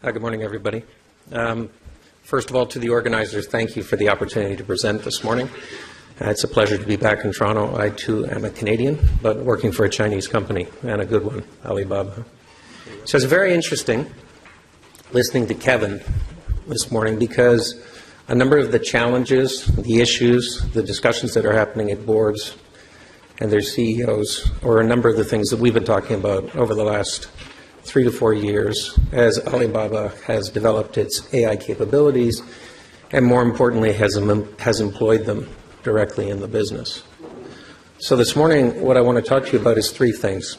Good morning, everybody. First of all, to the organizers, thank you for the opportunity to present this morning. It's a pleasure to be back in Toronto. I, too, am a Canadian, but working for a Chinese company, and a good one, Alibaba. So it's very interesting listening to Kevin this morning because a number of the challenges, the issues, the discussions that are happening at boards and their CEOs, or a number of the things that we've been talking about over the last 3 to 4 years as Alibaba has developed its AI capabilities and, more importantly, has employed them directly in the business. So this morning, what I want to talk to you about is 3 things.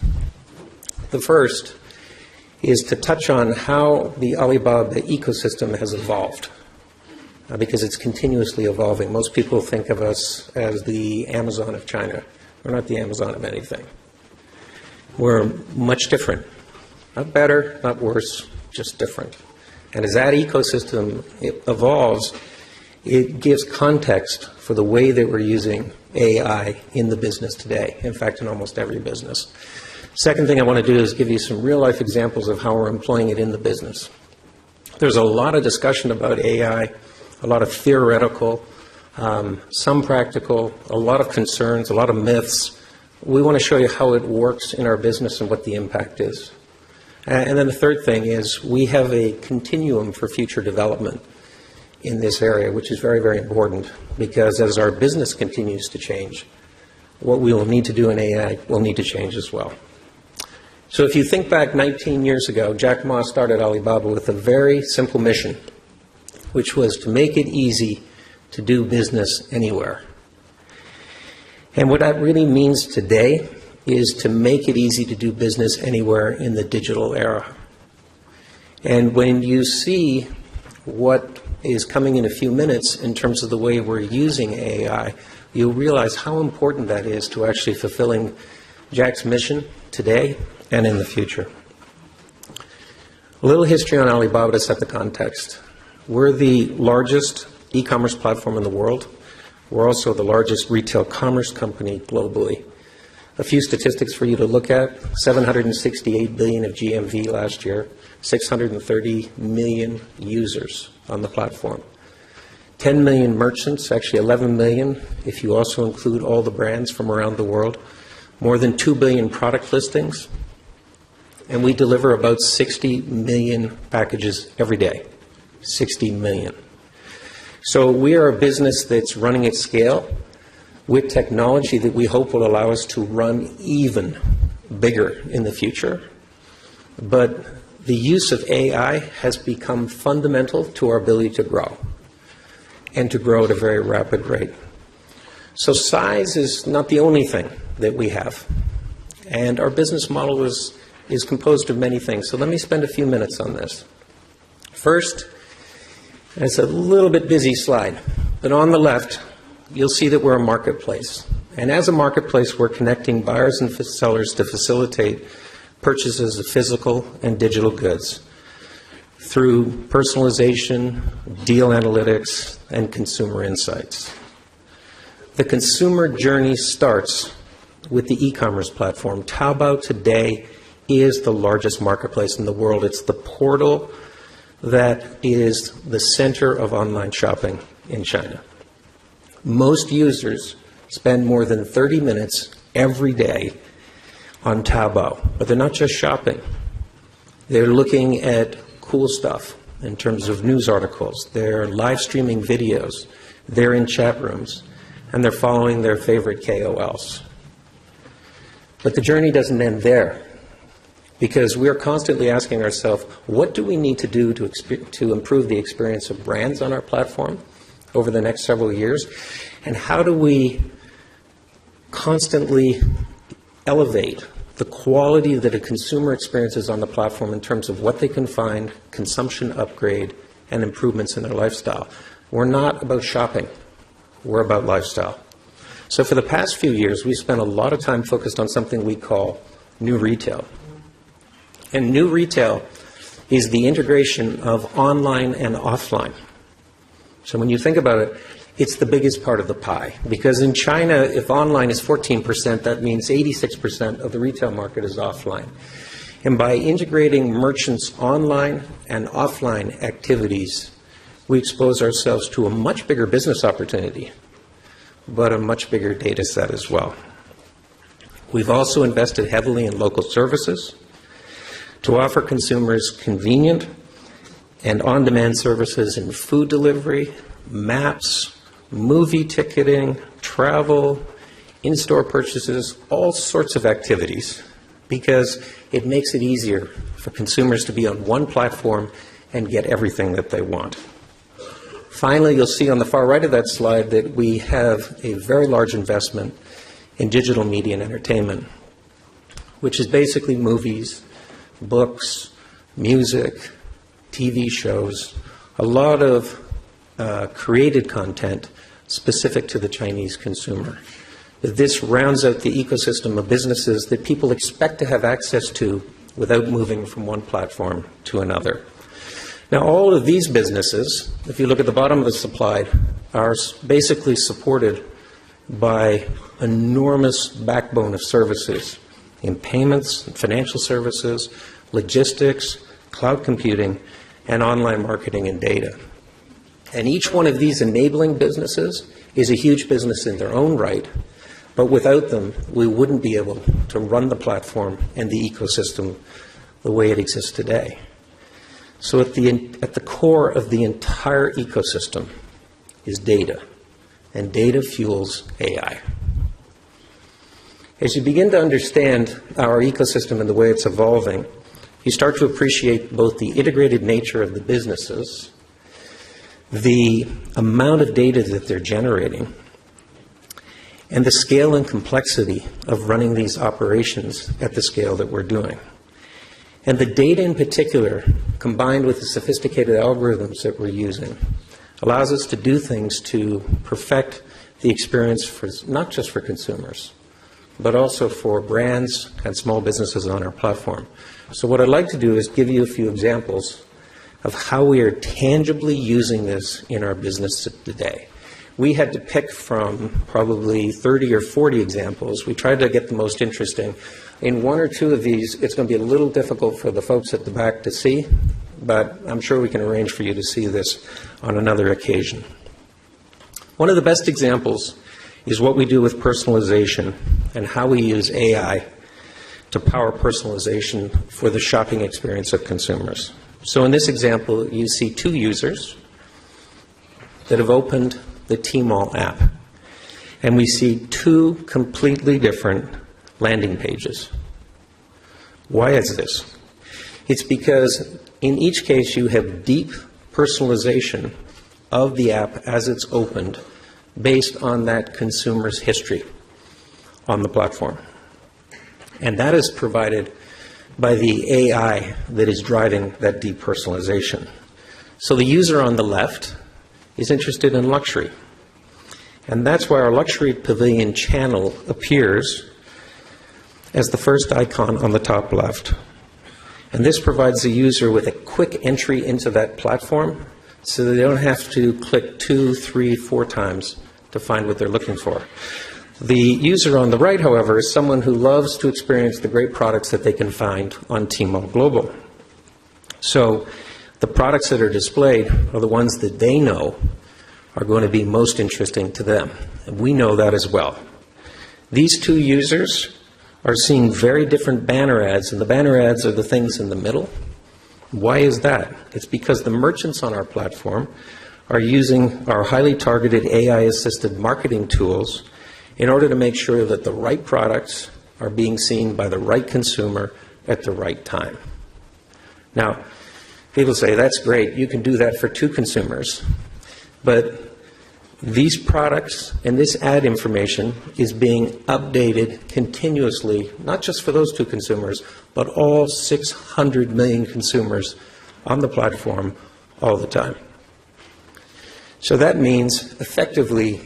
The first is to touch on how the Alibaba ecosystem has evolved, because it's continuously evolving. Most people think of us as the Amazon of China. We're not the Amazon of anything. We're much different. Not better, not worse, just different. And as that ecosystem evolves, it gives context for the way that we're using AI in the business today, in fact, in almost every business. Second thing I want to do is give you some real-life examples of how we're employing it in the business. There's a lot of discussion about AI, a lot of theoretical, some practical, a lot of concerns, a lot of myths. We want to show you how it works in our business and what the impact is. And then the third thing is we have a continuum for future development in this area, which is very, very important, because as our business continues to change, what we will need to do in AI will need to change as well. So if you think back 19 years ago, Jack Ma started Alibaba with a very simple mission, which was to make it easy to do business anywhere. And what that really means today is to make it easy to do business anywhere in the digital era. And when you see what is coming in a few minutes in terms of the way we're using AI, you'll realize how important that is to actually fulfilling Jack's mission today and in the future. A little history on Alibaba to set the context. We're the largest e-commerce platform in the world. We're also the largest retail commerce company globally. A few statistics for you to look at: 768 billion of GMV last year, 630 million users on the platform, 10 million merchants, actually 11 million if you also include all the brands from around the world, more than 2 billion product listings, and we deliver about 60 million packages every day. 60 million. So we are a business that's running at scale with technology that we hope will allow us to run even bigger in the future. But the use of AI has become fundamental to our ability to grow, and to grow at a very rapid rate. So size is not the only thing that we have. And our business model is composed of many things. So let me spend a few minutes on this. First, it's a little bit busy slide, but on the left, you'll see that we're a marketplace. And as a marketplace, we're connecting buyers and sellers to facilitate purchases of physical and digital goods through personalization, deal analytics, and consumer insights. The consumer journey starts with the e-commerce platform. Taobao today is the largest marketplace in the world. It's the portal that is the center of online shopping in China. Most users spend more than 30 minutes every day on Taobao, but they're not just shopping. They're looking at cool stuff in terms of news articles. They're live streaming videos. They're in chat rooms, and they're following their favorite KOLs. But the journey doesn't end there, because we're constantly asking ourselves, what do we need to do to improve the experience of brands on our platform over the next several years, and how do we constantly elevate the quality that a consumer experiences on the platform in terms of what they can find, consumption upgrade, and improvements in their lifestyle. We're not about shopping. We're about lifestyle. So for the past few years, we spent a lot of time focused on something we call new retail. And new retail is the integration of online and offline. So when you think about it, it's the biggest part of the pie. Because in China, if online is 14%, that means 86% of the retail market is offline. And by integrating merchants' online and offline activities, we expose ourselves to a much bigger business opportunity, but a much bigger data set as well. We've also invested heavily in local services to offer consumers convenient and on-demand services in food delivery, maps, movie ticketing, travel, in-store purchases, all sorts of activities, because it makes it easier for consumers to be on one platform and get everything that they want. Finally, you'll see on the far right of that slide that we have a very large investment in digital media and entertainment, which is basically movies, books, music, TV shows, a lot of created content specific to the Chinese consumer. This rounds out the ecosystem of businesses that people expect to have access to without moving from one platform to another. Now, all of these businesses, if you look at the bottom of the slide, are basically supported by enormous backbone of services in payments, financial services, logistics, cloud computing, and online marketing and data. And each one of these enabling businesses is a huge business in their own right, but without them, we wouldn't be able to run the platform and the ecosystem the way it exists today. So at the core of the entire ecosystem is data, and data fuels AI. As you begin to understand our ecosystem and the way it's evolving, you start to appreciate both the integrated nature of the businesses, the amount of data that they're generating, and the scale and complexity of running these operations at the scale that we're doing. And the data in particular, combined with the sophisticated algorithms that we're using, allows us to do things to perfect the experience for not just for consumers, but also for brands and small businesses on our platform. So what I'd like to do is give you a few examples of how we are tangibly using this in our business today. We had to pick from probably 30 or 40 examples. We tried to get the most interesting. In one or two of these, it's going to be a little difficult for the folks at the back to see, but I'm sure we can arrange for you to see this on another occasion. One of the best examples is what we do with personalization and how we use AI to power personalization for the shopping experience of consumers. So in this example, you see two users that have opened the Tmall app, and we see two completely different landing pages. Why is this? It's because in each case you have deep personalization of the app as it's opened based on that consumer's history on the platform. And that is provided by the AI that is driving that deep personalization. So the user on the left is interested in luxury. And that's why our Luxury Pavilion channel appears as the first icon on the top left. And this provides the user with a quick entry into that platform so they don't have to click 2, 3, 4 times to find what they're looking for. The user on the right, however, is someone who loves to experience the great products that they can find on Tmall Global. So the products that are displayed are the ones that they know are going to be most interesting to them. And we know that as well. These two users are seeing very different banner ads, and the banner ads are the things in the middle. Why is that? It's because the merchants on our platform are using our highly targeted AI-assisted marketing tools in order to make sure that the right products are being seen by the right consumer at the right time. Now, people say, that's great, you can do that for 2 consumers. But these products and this ad information is being updated continuously, not just for those 2 consumers, but all 600 million consumers on the platform all the time. So that means, effectively,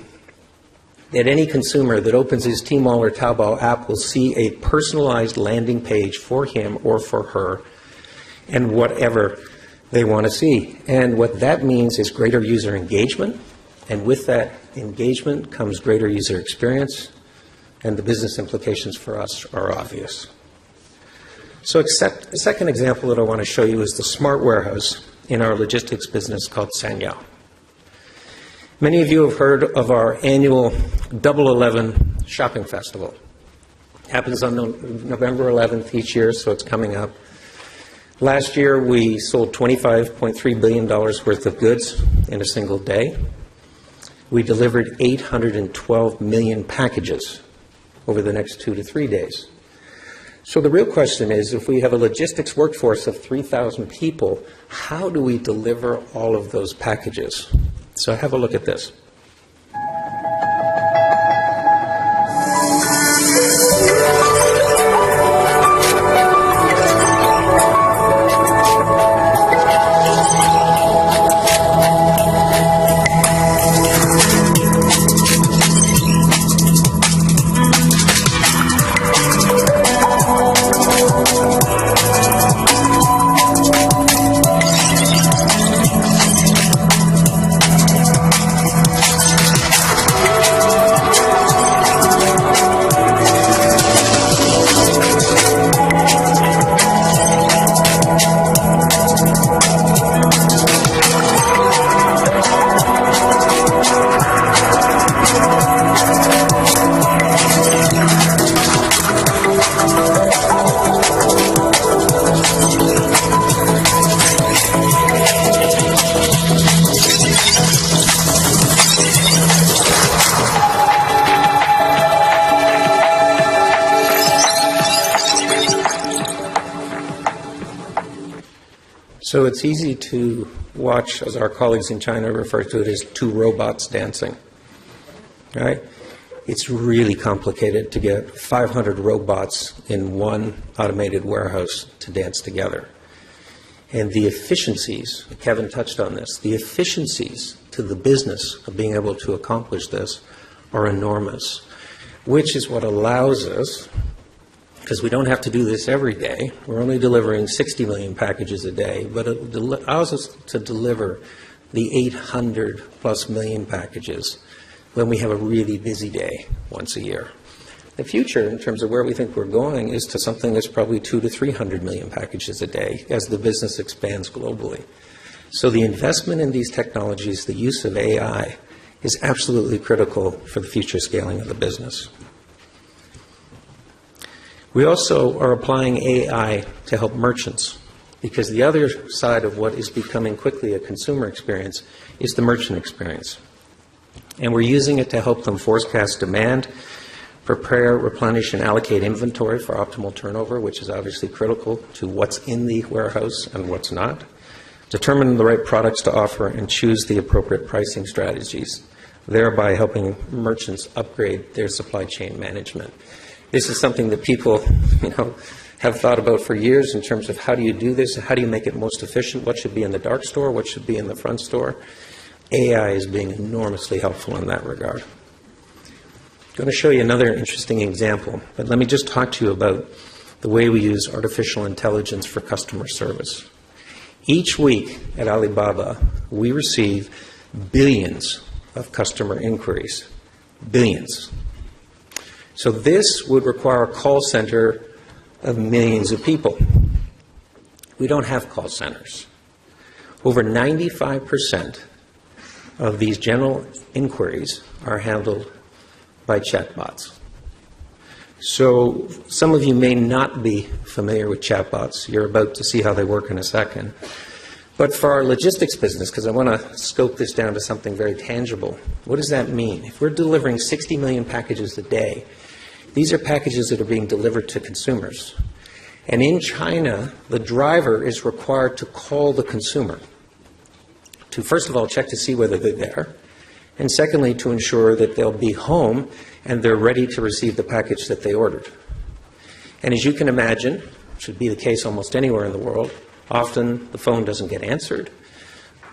that any consumer that opens his Tmall or Taobao app will see a personalized landing page for him or for her and whatever they want to see. And what that means is greater user engagement, and with that engagement comes greater user experience, and the business implications for us are obvious. So the second example that I want to show you is the smart warehouse in our logistics business called Sanyao. Many of you have heard of our annual Double 11 shopping festival. It happens on November 11th each year, so it's coming up. Last year, we sold $25.3 billion worth of goods in a single day. We delivered 812 million packages over the next 2 to 3 days. So the real question is, if we have a logistics workforce of 3,000 people, how do we deliver all of those packages? So have a look at this. So it's easy to watch, as our colleagues in China refer to it as two robots dancing. Right? It's really complicated to get 500 robots in one automated warehouse to dance together. And the efficiencies, Kevin touched on this, the efficiencies to the business of being able to accomplish this are enormous, which is what allows us, because we don't have to do this every day. We're only delivering 60 million packages a day, but it allows us to deliver the 800 plus million packages when we have a really busy day once a year. The future, in terms of where we think we're going, is to something that's probably 200 to 300 million packages a day as the business expands globally. So the investment in these technologies, the use of AI, is absolutely critical for the future scaling of the business. We also are applying AI to help merchants, because the other side of what is becoming quickly a consumer experience is the merchant experience. And we're using it to help them forecast demand, prepare, replenish, and allocate inventory for optimal turnover, which is obviously critical to what's in the warehouse and what's not, determine the right products to offer, and choose the appropriate pricing strategies, thereby helping merchants upgrade their supply chain management. This is something that people, have thought about for years in terms of how do you do this, how do you make it most efficient, what should be in the dark store, what should be in the front store. AI is being enormously helpful in that regard. I'm going to show you another interesting example, but let me just talk to you about the way we use artificial intelligence for customer service. Each week at Alibaba, we receive billions of customer inquiries. Billions. So this would require a call center of millions of people. We don't have call centers. Over 95% of these general inquiries are handled by chatbots. So some of you may not be familiar with chatbots. You're about to see how they work in a second. But for our logistics business, because I want to scope this down to something very tangible, what does that mean? If we're delivering 60 million packages a day, these are packages that are being delivered to consumers. And in China, the driver is required to call the consumer to, first of all, check to see whether they're there, and secondly, to ensure that they'll be home and they're ready to receive the package that they ordered. And as you can imagine, should be the case almost anywhere in the world, often the phone doesn't get answered,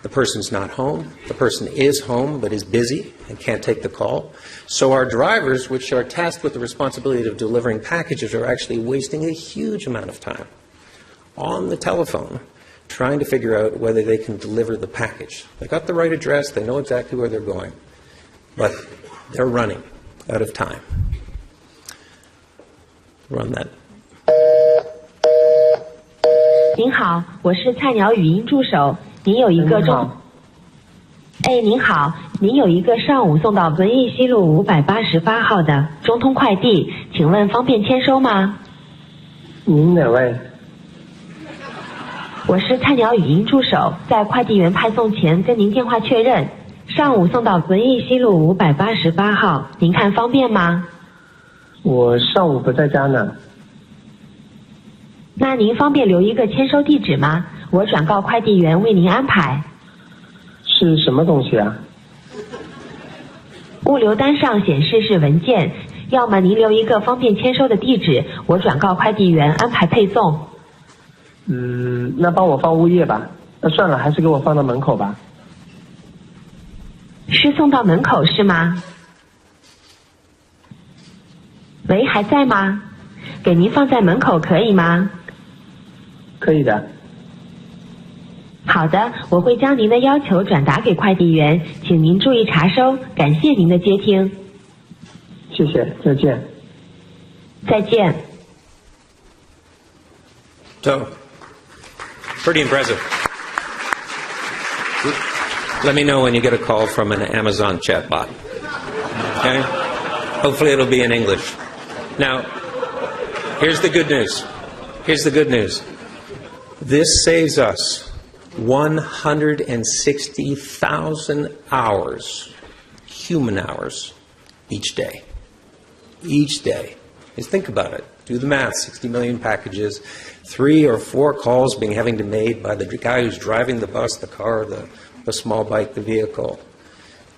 the person's not home, the person is home but is busy and can't take the call. So our drivers, which are tasked with the responsibility of delivering packages, are actually wasting a huge amount of time on the telephone trying to figure out whether they can deliver the package. They got the right address, they know exactly where they're going, but they're running out of time. Run that. 您好，我是菜鸟语音助手。您有一个您好，您有一个上午送到文艺西路588号的中通快递，请问方便签收吗？您哪位？我是菜鸟语音助手，在快递员派送前跟您电话确认，上午送到文艺西路588号，您看方便吗？我上午不在家呢。那您方便留一个签收地址吗？我转告快递员为您安排。是什么东西啊？物流单上显示是文件，要么您留一个方便签收的地址，我转告快递员安排配送。那帮我放物业吧。那算了，还是给我放到门口吧。是送到门口是吗？喂，还在吗？给您放在门口可以吗？可以的。好的，我会将您的要求转达给快递员，请您注意查收，感谢您的接听。谢谢，再见。再见。 So, pretty impressive. Let me know when you get a call from an Amazon chatbot. Okay? Hopefully it'll be in English. Now, here's the good news. Here's the good news. This saves us 160,000 hours, human hours, each day. Each day. Just think about it. Do the math. 60 million packages, 3 or 4 calls having to be made by the guy who's driving the bus, the car, the small bike, the vehicle.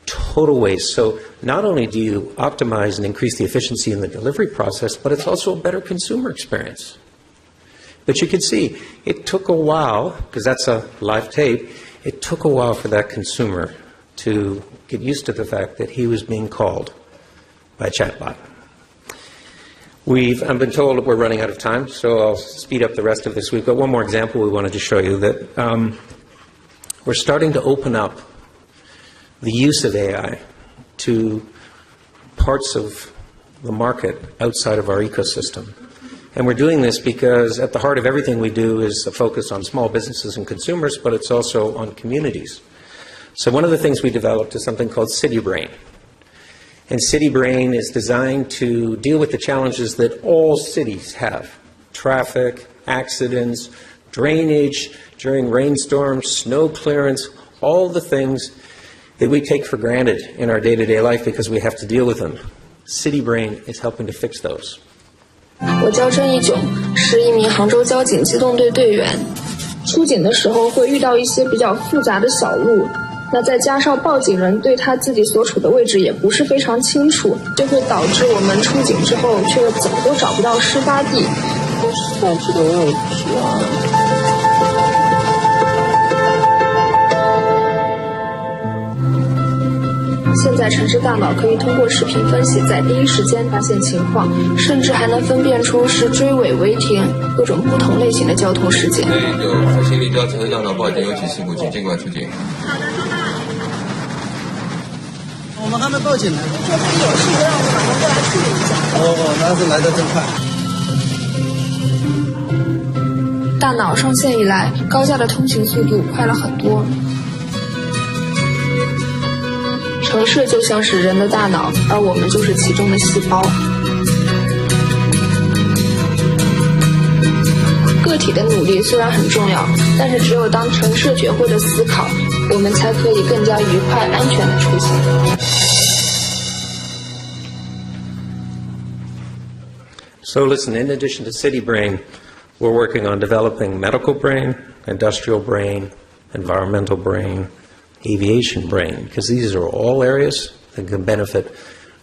Total waste. So not only do you optimize and increase the efficiency in the delivery process, but it's also a better consumer experience. But you can see, it took a while, because that's a live tape, it took a while for that consumer to get used to the fact that he was being called by a chatbot. I've been told we're running out of time, so I'll speed up the rest of this. We've got one more example we wanted to show you that we're starting to open up the use of AI to parts of the market outside of our ecosystem. And we're doing this because at the heart of everything we do is a focus on small businesses and consumers, but it's also on communities. So one of the things we developed is something called City Brain. And City Brain is designed to deal with the challenges that all cities have. Traffic, accidents, drainage during rainstorms, snow clearance, all the things that we take for granted in our day-to-day life because we have to deal with them. City Brain is helping to fix those. 我叫郑义炯，是一名杭州交警机动队队员。出警的时候会遇到一些比较复杂的小路，那再加上报警人对他自己所处的位置也不是非常清楚，就会导致我们出警之后却怎么都找不到事发地。上去的位置啊。现在城市大脑可以通过视频分析，在第一时间发现情况，甚至还能分辨出是追尾、违停各种不同类型的交通事件。有心理调查的大脑报警，有起事故，请尽管出警。我们还没报警呢。这边有事，让我们马上过来处理一下。那是来得真快。大脑上线以来，高架的通行速度快了很多。城市就像是人的大脑，而我们就是其中的细胞。个体的努力虽然很重要，但是只有当城市学会了思考，我们才可以更加愉快、安全的出行。So listen, in addition to City Brain, we're working on developing medical brain, industrial brain, environmental brain, aviation brain, because these are all areas that can benefit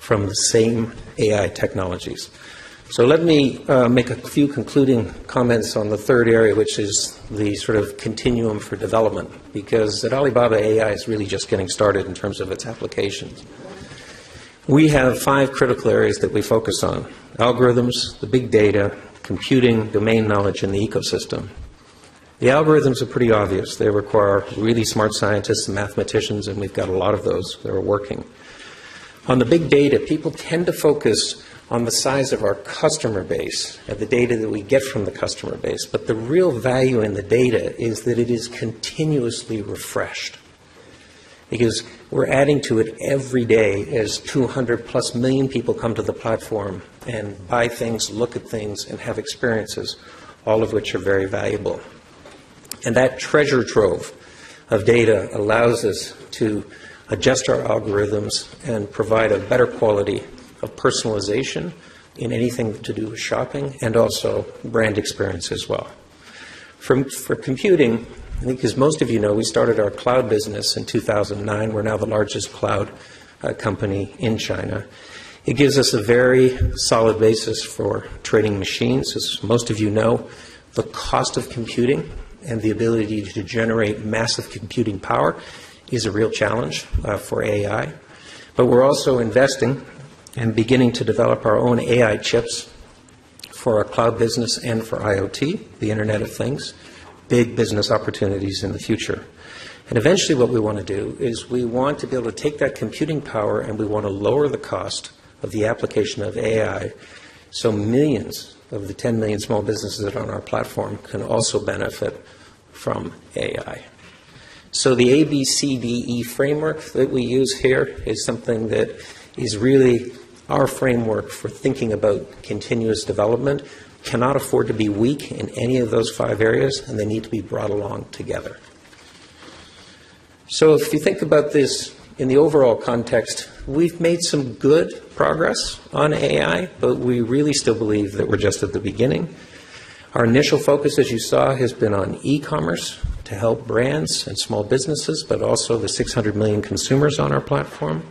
from the same AI technologies. So let me make a few concluding comments on the third area, which is the sort of continuum for development, because at Alibaba, AI is really just getting started in terms of its applications. We have 5 critical areas that we focus on: algorithms, the big data, computing, domain knowledge, and the ecosystem. The algorithms are pretty obvious. They require really smart scientists and mathematicians, and we've got a lot of those that are working. On the big data, people tend to focus on the size of our customer base and the data that we get from the customer base. But the real value in the data is that it is continuously refreshed, because we're adding to it every day as 200+ million people come to the platform and buy things, look at things, and have experiences, all of which are very valuable. And that treasure trove of data allows us to adjust our algorithms and provide a better quality of personalization in anything to do with shopping, and also brand experience as well. For computing, I think as most of you know, we started our cloud business in 2009. We're now the largest cloud company in China. It gives us a very solid basis for training machines. As most of you know, the cost of computing and the ability to generate massive computing power is a real challenge for AI. But we're also investing and beginning to develop our own AI chips for our cloud business and for IoT, the Internet of Things, big business opportunities in the future. And eventually what we want to do is we want to be able to take that computing power and we want to lower the cost of the application of AI so millions of the 10 million small businesses that are on our platform can also benefit from AI. So the ABCDE framework that we use here is something that is really our framework for thinking about continuous development. Cannot afford to be weak in any of those 5 areas, and they need to be brought along together. So if you think about this in the overall context, we've made some good progress on AI, but we really still believe that we're just at the beginning. Our initial focus, as you saw, has been on e-commerce to help brands and small businesses, but also the 600 million consumers on our platform.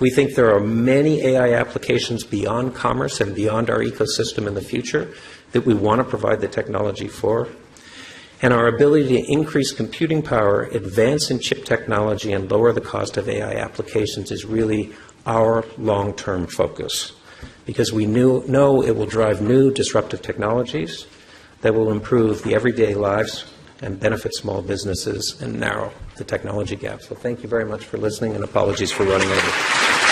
We think there are many AI applications beyond commerce and beyond our ecosystem in the future that we want to provide the technology for. And our ability to increase computing power, advance in chip technology, and lower the cost of AI applications is really our long-term focus, because we know it will drive new disruptive technologies that will improve the everyday lives and benefit small businesses and narrow the technology gap. So thank you very much for listening, and apologies for running over.